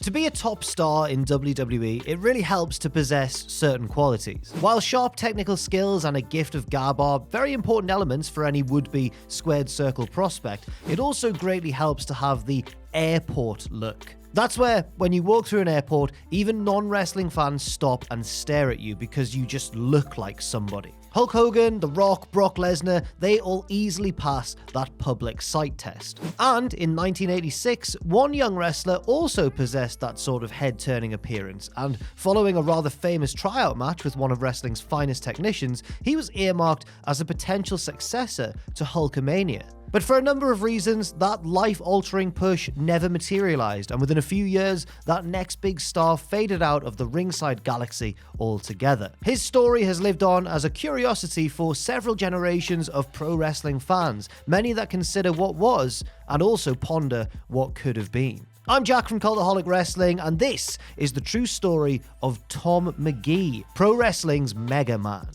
To be a top star in WWE, it really helps to possess certain qualities. While sharp technical skills and a gift of gab are very important elements for any would-be squared circle prospect, it also greatly helps to have the airport look. That's where, when you walk through an airport, even non-wrestling fans stop and stare at you because you just look like somebody. Hulk Hogan, The Rock, Brock Lesnar, they all easily pass that public sight test. And in 1986, one young wrestler also possessed that sort of head-turning appearance, and following a rather famous tryout match with one of wrestling's finest technicians, he was earmarked as a potential successor to Hulkamania. But for a number of reasons, that life-altering push never materialized, and within a few years, that next big star faded out of the ringside galaxy altogether. His story has lived on as a curiosity for several generations of pro wrestling fans, many that consider what was, and also ponder what could have been. I'm Jack from Cultaholic Wrestling, and this is the true story of Tom Magee, pro wrestling's Mega Man.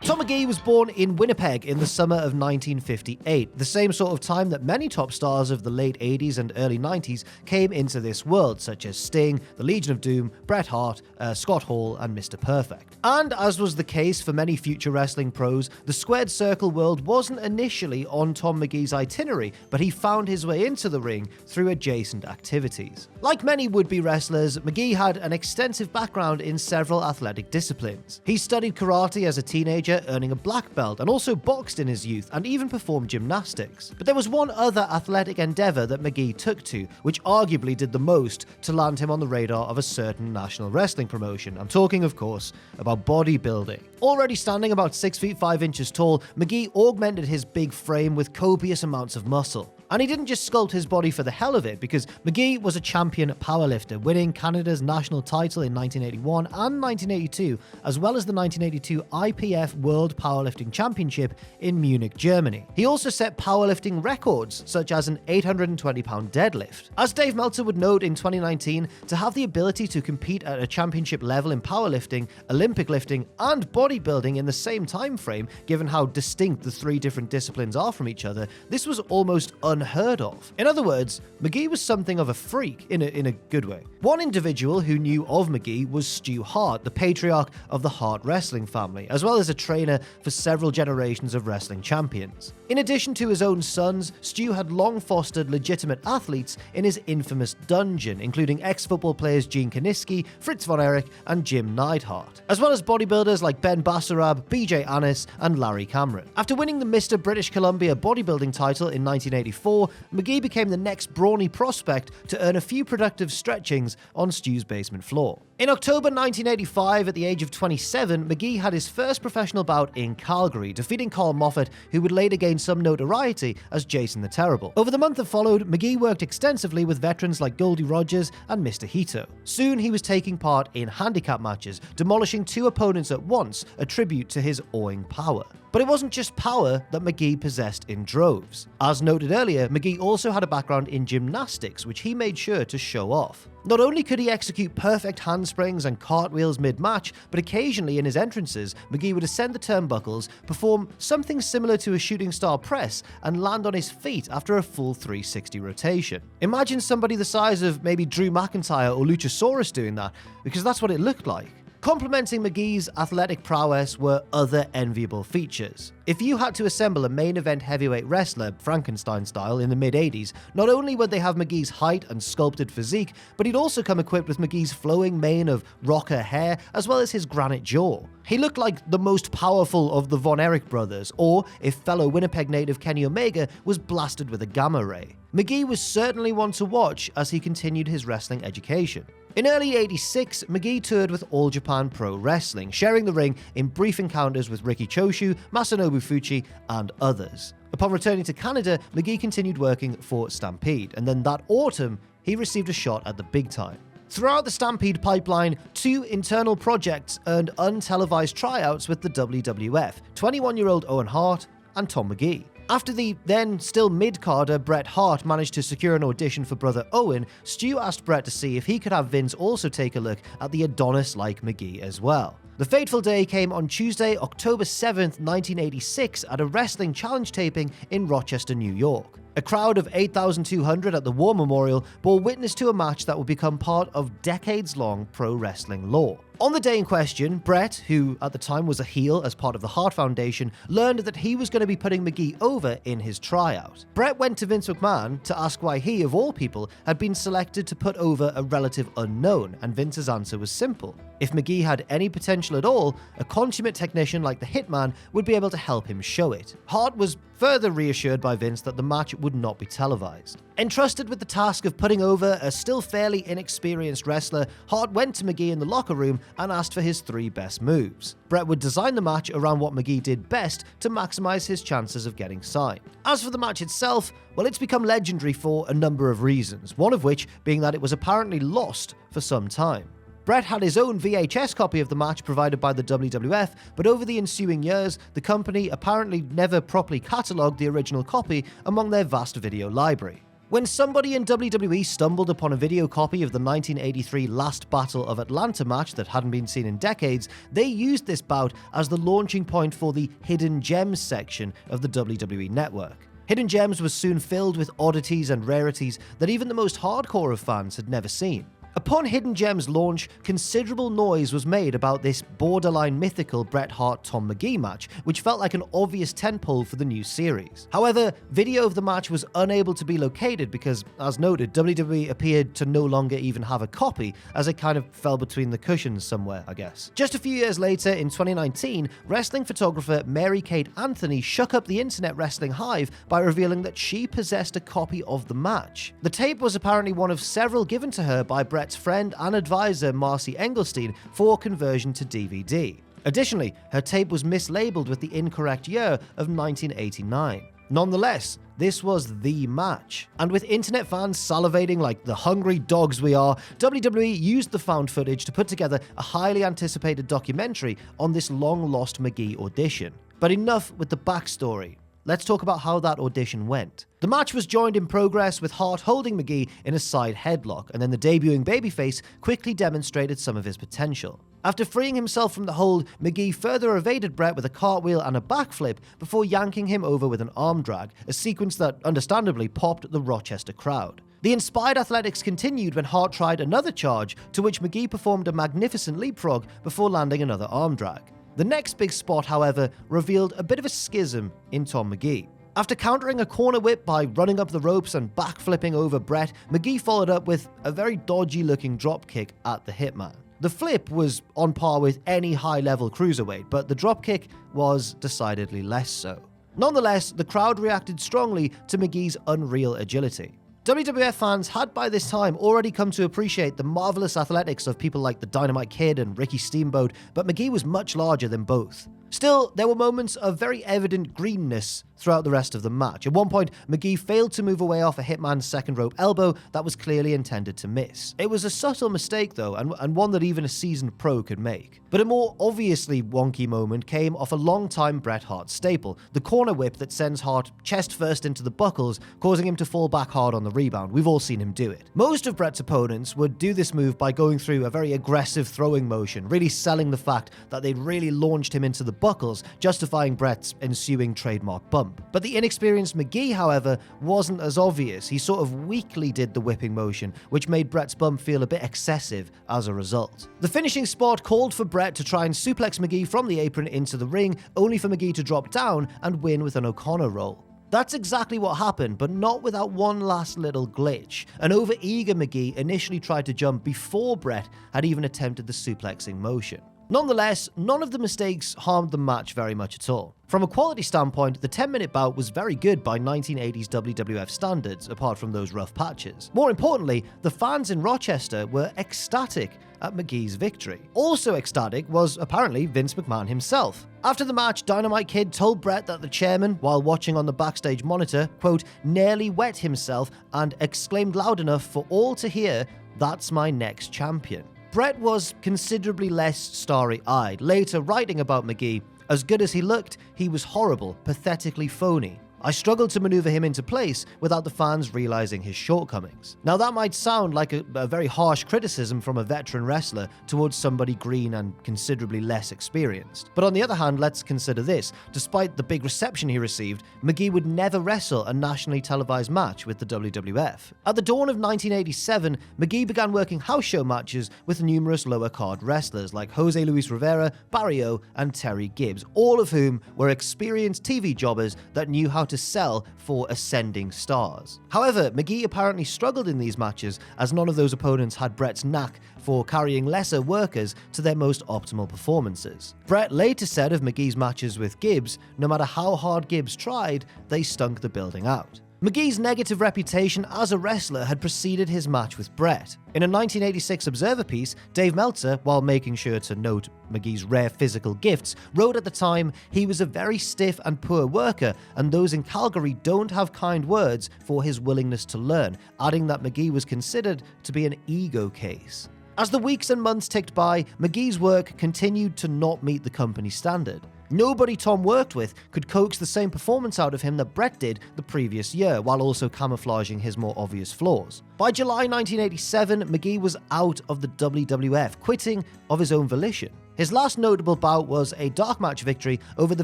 Tom Magee was born in Winnipeg in the summer of 1958, the same sort of time that many top stars of the late 80s and early 90s came into this world, such as Sting, the Legion of Doom, Bret Hart, Scott Hall, and Mr. Perfect. And as was the case for many future wrestling pros, the squared circle world wasn't initially on Tom Magee's itinerary, but he found his way into the ring through adjacent activities. Like many would-be wrestlers, Magee had an extensive background in several athletic disciplines. He studied karate as a teenager, earning a black belt, and also boxed in his youth and even performed gymnastics. But there was one other athletic endeavor that Magee took to, which arguably did the most to land him on the radar of a certain national wrestling promotion. I'm talking, of course, about bodybuilding. Already standing about 6 feet 5 inches tall, Magee augmented his big frame with copious amounts of muscle. And he didn't just sculpt his body for the hell of it, because Magee was a champion powerlifter, winning Canada's national title in 1981 and 1982, as well as the 1982 IPF World Powerlifting Championship in Munich, Germany. He also set powerlifting records, such as an 820-pound deadlift. As Dave Meltzer would note in 2019, to have the ability to compete at a championship level in powerlifting, Olympic lifting, and bodybuilding in the same time frame, given how distinct the three different disciplines are from each other, this was almost unheard of. In other words, Magee was something of a freak in a good way. One individual who knew of Magee was Stu Hart, the patriarch of the Hart wrestling family, as well as a trainer for several generations of wrestling champions. In addition to his own sons, Stu had long fostered legitimate athletes in his infamous dungeon, including ex-football players Gene Kaniski, Fritz von Erich, and Jim Neidhart, as well as bodybuilders like Ben Basarab, BJ Annis, and Larry Cameron. After winning the Mr. British Columbia bodybuilding title in 1984, Magee became the next brawny prospect to earn a few productive stretchings on Stu's basement floor. In October 1985, at the age of 27, Magee had his first professional bout in Calgary, defeating Carl Moffat, who would later gain some notoriety as Jason the Terrible. Over the month that followed, Magee worked extensively with veterans like Goldie Rogers and Mr. Hito. Soon he was taking part in handicap matches, demolishing 2 opponents at once, a tribute to his awing power. But it wasn't just power that Magee possessed in droves. As noted earlier, Magee also had a background in gymnastics, which he made sure to show off. Not only could he execute perfect handsprings and cartwheels mid-match, but occasionally in his entrances, Magee would ascend the turnbuckles, perform something similar to a shooting star press, and land on his feet after a full 360 rotation. Imagine somebody the size of maybe Drew McIntyre or Luchasaurus doing that, because that's what it looked like. Complementing Magee's athletic prowess were other enviable features. If you had to assemble a main event heavyweight wrestler, Frankenstein style, in the mid-80s, not only would they have Magee's height and sculpted physique, but he'd also come equipped with Magee's flowing mane of rocker hair, as well as his granite jaw. He looked like the most powerful of the Von Erich brothers, or if fellow Winnipeg native Kenny Omega was blasted with a gamma ray. Magee was certainly one to watch as he continued his wrestling education. In early '86, Magee toured with All Japan Pro Wrestling, sharing the ring in brief encounters with Riki Choshu, Masanobu Fuchi, and others. Upon returning to Canada, Magee continued working for Stampede, and then that autumn, he received a shot at the big time. Throughout the Stampede pipeline, 2 internal projects earned untelevised tryouts with the WWF, 21-year-old Owen Hart and Tom Magee. After the then still mid-carder Bret Hart managed to secure an audition for brother Owen, Stu asked Bret to see if he could have Vince also take a look at the Adonis-like Magee as well. The fateful day came on Tuesday, October 7th, 1986 at a wrestling challenge taping in Rochester, New York. A crowd of 8,200 at the War Memorial bore witness to a match that would become part of decades-long pro wrestling lore. On the day in question, Bret, who at the time was a heel as part of the Hart Foundation, learned that he was going to be putting Magee over in his tryout. Bret went to Vince McMahon to ask why he, of all people, had been selected to put over a relative unknown, and Vince's answer was simple. If Magee had any potential at all, a consummate technician like the Hitman would be able to help him show it. Hart was further reassured by Vince that the match would not be televised. Entrusted with the task of putting over a still fairly inexperienced wrestler, Hart went to Magee in the locker room and asked for his 3 best moves. Bret would design the match around what Magee did best to maximize his chances of getting signed. As for the match itself, well, it's become legendary for a number of reasons, one of which being that it was apparently lost for some time. Bret had his own VHS copy of the match provided by the WWF, but over the ensuing years, the company apparently never properly catalogued the original copy among their vast video library. When somebody in WWE stumbled upon a video copy of the 1983 Last Battle of Atlanta match that hadn't been seen in decades, they used this bout as the launching point for the Hidden Gems section of the WWE network. Hidden Gems was soon filled with oddities and rarities that even the most hardcore of fans had never seen. Upon Hidden Gems' launch, considerable noise was made about this borderline mythical Bret Hart-Tom Magee match, which felt like an obvious tentpole for the new series. However, video of the match was unable to be located because, as noted, WWE appeared to no longer even have a copy, as it kind of fell between the cushions somewhere, I guess. Just a few years later, in 2019, wrestling photographer Mary Kate Anthony shook up the internet wrestling hive by revealing that she possessed a copy of the match. The tape was apparently one of several given to her by Bret's friend and advisor Marcy Engelstein for conversion to DVD. Additionally, her tape was mislabeled with the incorrect year of 1989. Nonetheless, this was the match. And with internet fans salivating like the hungry dogs we are, WWE used the found footage to put together a highly anticipated documentary on this long-lost Magee audition. But enough with the backstory. Let's talk about how that audition went. The match was joined in progress with Hart holding Magee in a side headlock, and then the debuting babyface quickly demonstrated some of his potential. After freeing himself from the hold, Magee further evaded Bret with a cartwheel and a backflip before yanking him over with an arm drag, a sequence that understandably popped the Rochester crowd. The inspired athletics continued when Hart tried another charge, to which Magee performed a magnificent leapfrog before landing another arm drag. The next big spot, however, revealed a bit of a schism in Tom Magee. After countering a corner whip by running up the ropes and backflipping over Bret, Magee followed up with a very dodgy-looking dropkick at the Hitman. The flip was on par with any high-level cruiserweight, but the dropkick was decidedly less so. Nonetheless, the crowd reacted strongly to Magee's unreal agility. WWF fans had by this time already come to appreciate the marvelous athletics of people like the Dynamite Kid and Ricky Steamboat, but Magee was much larger than both. Still, there were moments of very evident greenness throughout the rest of the match. At one point, Magee failed to move away off a Hitman's second rope elbow that was clearly intended to miss. It was a subtle mistake though, and one that even a seasoned pro could make. But a more obviously wonky moment came off a long-time Bret Hart staple, the corner whip that sends Hart chest first into the buckles, causing him to fall back hard on the rebound. We've all seen him do it. Most of Bret's opponents would do this move by going through a very aggressive throwing motion, really selling the fact that they'd really launched him into the buckles, justifying Bret's ensuing trademark bump. But the inexperienced Magee, however, wasn't as obvious. He sort of weakly did the whipping motion, which made Bret's bump feel a bit excessive as a result. The finishing spot called for Bret to try and suplex Magee from the apron into the ring, only for Magee to drop down and win with an O'Connor roll. That's exactly what happened, but not without one last little glitch. An over-eager Magee initially tried to jump before Bret had even attempted the suplexing motion. Nonetheless, none of the mistakes harmed the match very much at all. From a quality standpoint, the 10-minute bout was very good by 1980s WWF standards, apart from those rough patches. More importantly, the fans in Rochester were ecstatic at Magee's victory. Also ecstatic was apparently Vince McMahon himself. After the match, Dynamite Kid told Bret that the chairman, while watching on the backstage monitor, quote, nearly wet himself and exclaimed loud enough for all to hear, "That's my next champion." Bret was considerably less starry-eyed, later writing about Magee, "As good as he looked, he was horrible, pathetically phony. I struggled to maneuver him into place without the fans realizing his shortcomings. Now that might sound like a very harsh criticism from a veteran wrestler towards somebody green and considerably less experienced. But on the other hand, let's consider this. Despite the big reception he received, Magee would never wrestle a nationally televised match with the WWF. At the dawn of 1987, Magee began working house show matches with numerous lower card wrestlers like Jose Luis Rivera, Barrio, and Terry Gibbs, all of whom were experienced TV jobbers that knew how to sell for ascending stars. However, Magee apparently struggled in these matches as none of those opponents had Bret's knack for carrying lesser workers to their most optimal performances. Bret later said of Magee's matches with Gibbs, no matter how hard Gibbs tried, they stunk the building out. Magee's negative reputation as a wrestler had preceded his match with Bret. In a 1986 Observer piece, Dave Meltzer, while making sure to note Magee's rare physical gifts, wrote at the time, "He was a very stiff and poor worker, and those in Calgary don't have kind words for his willingness to learn," adding that Magee was considered to be an ego case. As the weeks and months ticked by, Magee's work continued to not meet the company standard. Nobody Tom worked with could coax the same performance out of him that Bret did the previous year, while also camouflaging his more obvious flaws. By July 1987, Magee was out of the WWF, quitting of his own volition. His last notable bout was a dark match victory over the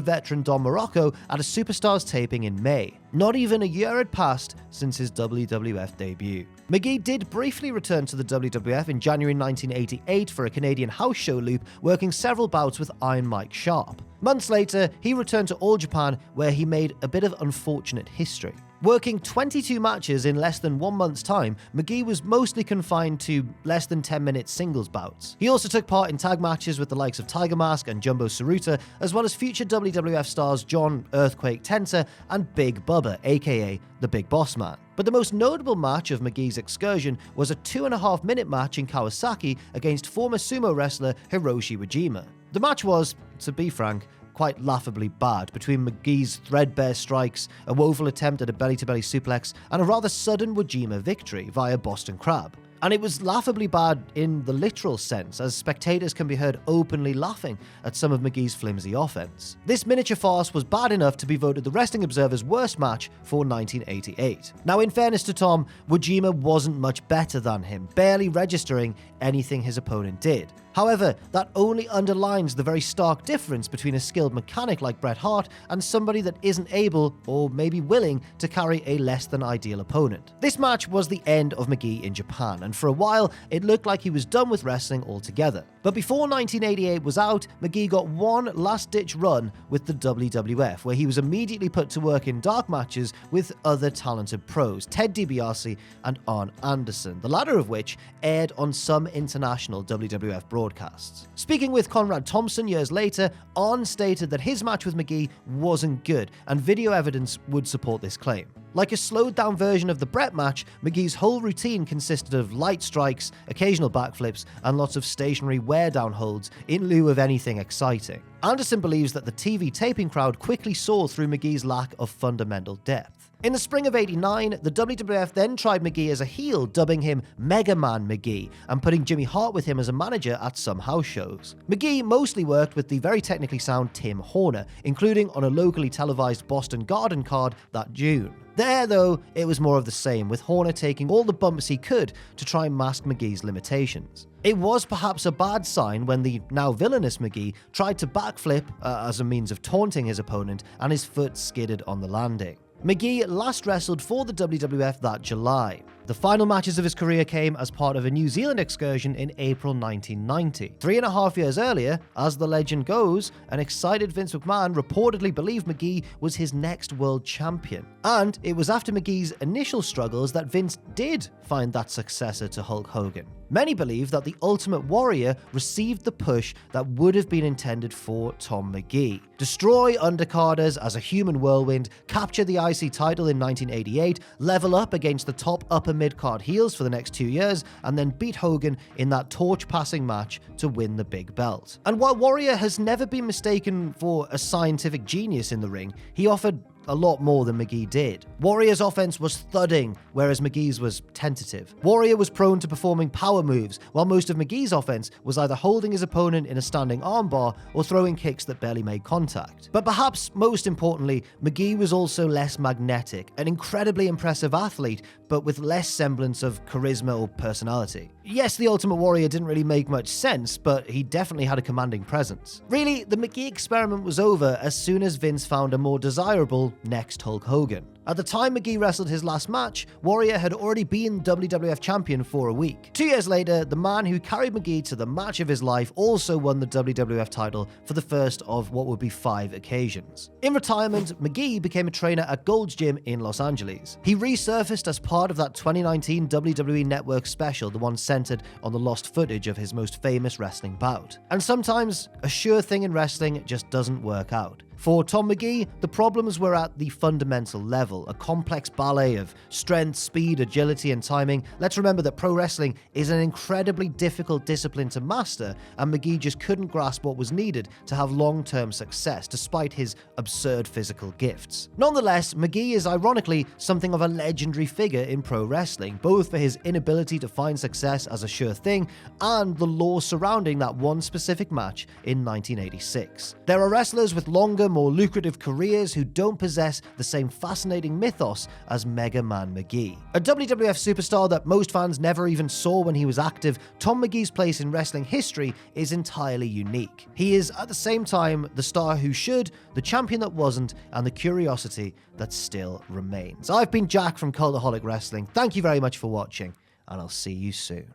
veteran Don Morocco at a Superstars taping in May. Not even a year had passed since his WWF debut. Magee did briefly return to the WWF in January 1988 for a Canadian house show loop, working several bouts with Iron Mike Sharp. Months later, he returned to All Japan, where he made a bit of unfortunate history. Working 22 matches in less than 1 month's time, Magee was mostly confined to less than 10-minute singles bouts. He also took part in tag matches with the likes of Tiger Mask and Jumbo Tsuruta, as well as future WWF stars John Earthquake Tenta and Big Bubba, aka the Big Boss Man. But the most notable match of Magee's excursion was a 2.5-minute match in Kawasaki against former sumo wrestler Hiroshi Wajima. The match was, to be frank, quite laughably bad, between Magee's threadbare strikes, a woeful attempt at a belly-to-belly suplex, and a rather sudden Wajima victory via Boston Crab. And it was laughably bad in the literal sense, as spectators can be heard openly laughing at some of Magee's flimsy offense. This miniature farce was bad enough to be voted the Wrestling Observer's worst match for 1988. Now, in fairness to Tom, Wajima wasn't much better than him, barely registering anything his opponent did. However, that only underlines the very stark difference between a skilled mechanic like Bret Hart and somebody that isn't able, or maybe willing, to carry a less than ideal opponent. This match was the end of Magee in Japan, and for a while, it looked like he was done with wrestling altogether. But before 1988 was out, Magee got one last-ditch run with the WWF, where he was immediately put to work in dark matches with other talented pros, Ted DiBiase and Arn Anderson, the latter of which aired on some international WWF broadcasts. Speaking with Conrad Thompson years later, Arn stated that his match with Magee wasn't good, and video evidence would support this claim. Like a slowed-down version of the Bret match, Magee's whole routine consisted of light strikes, occasional backflips, and lots of stationary wear-down holds in lieu of anything exciting. Anderson believes that the TV taping crowd quickly saw through Magee's lack of fundamental depth. In the spring of '89, the WWF then tried Magee as a heel, dubbing him Mega Man Magee, and putting Jimmy Hart with him as a manager at some house shows. Magee mostly worked with the very technically sound Tim Horner, including on a locally televised Boston Garden card that June. There, though, it was more of the same, with Horner taking all the bumps he could to try and mask Magee's limitations. It was perhaps a bad sign when the now villainous Magee tried to backflip as a means of taunting his opponent, and his foot skidded on the landing. Magee last wrestled for the WWF that July. The final matches of his career came as part of a New Zealand excursion in April 1990. 3.5 years earlier, as the legend goes, an excited Vince McMahon reportedly believed Magee was his next world champion. And it was after Magee's initial struggles that Vince did find that successor to Hulk Hogan. Many believe that the Ultimate Warrior received the push that would have been intended for Tom Magee. Destroy undercarders as a human whirlwind, capture the IC title in 1988, level up against the top upper mid-card heels for the next 2 years, and then beat Hogan in that torch-passing match to win the big belt. And while Warrior has never been mistaken for a scientific genius in the ring, he offered a lot more than Magee did. Warrior's offense was thudding, whereas Magee's was tentative. Warrior was prone to performing power moves, while most of Magee's offense was either holding his opponent in a standing armbar or throwing kicks that barely made contact. But perhaps most importantly, Magee was also less magnetic, an incredibly impressive athlete, but with less semblance of charisma or personality. Yes, the Ultimate Warrior didn't really make much sense, but he definitely had a commanding presence. Really, the Magee experiment was over as soon as Vince found a more desirable next Hulk Hogan. At the time Magee wrestled his last match, Warrior had already been WWF champion for a week. 2 years later, the man who carried Magee to the match of his life also won the WWF title for the first of what would be 5 occasions. In retirement, Magee became a trainer at Gold's Gym in Los Angeles. He resurfaced as part of that 2019 WWE Network special, the one centered on the lost footage of his most famous wrestling bout. And sometimes, a sure thing in wrestling just doesn't work out. For Tom Magee, the problems were at the fundamental level, a complex ballet of strength, speed, agility, and timing. Let's remember that pro wrestling is an incredibly difficult discipline to master, and Magee just couldn't grasp what was needed to have long-term success, despite his absurd physical gifts. Nonetheless, Magee is ironically something of a legendary figure in pro wrestling, both for his inability to find success as a sure thing, and the lore surrounding that one specific match in 1986. There are wrestlers with longer, more lucrative careers who don't possess the same fascinating mythos as Mega Man Magee. A WWF superstar that most fans never even saw when he was active, Tom Magee's place in wrestling history is entirely unique. He is at the same time the star who should, the champion that wasn't, and the curiosity that still remains. I've been Jack from Cultaholic Wrestling. Thank you very much for watching, and I'll see you soon.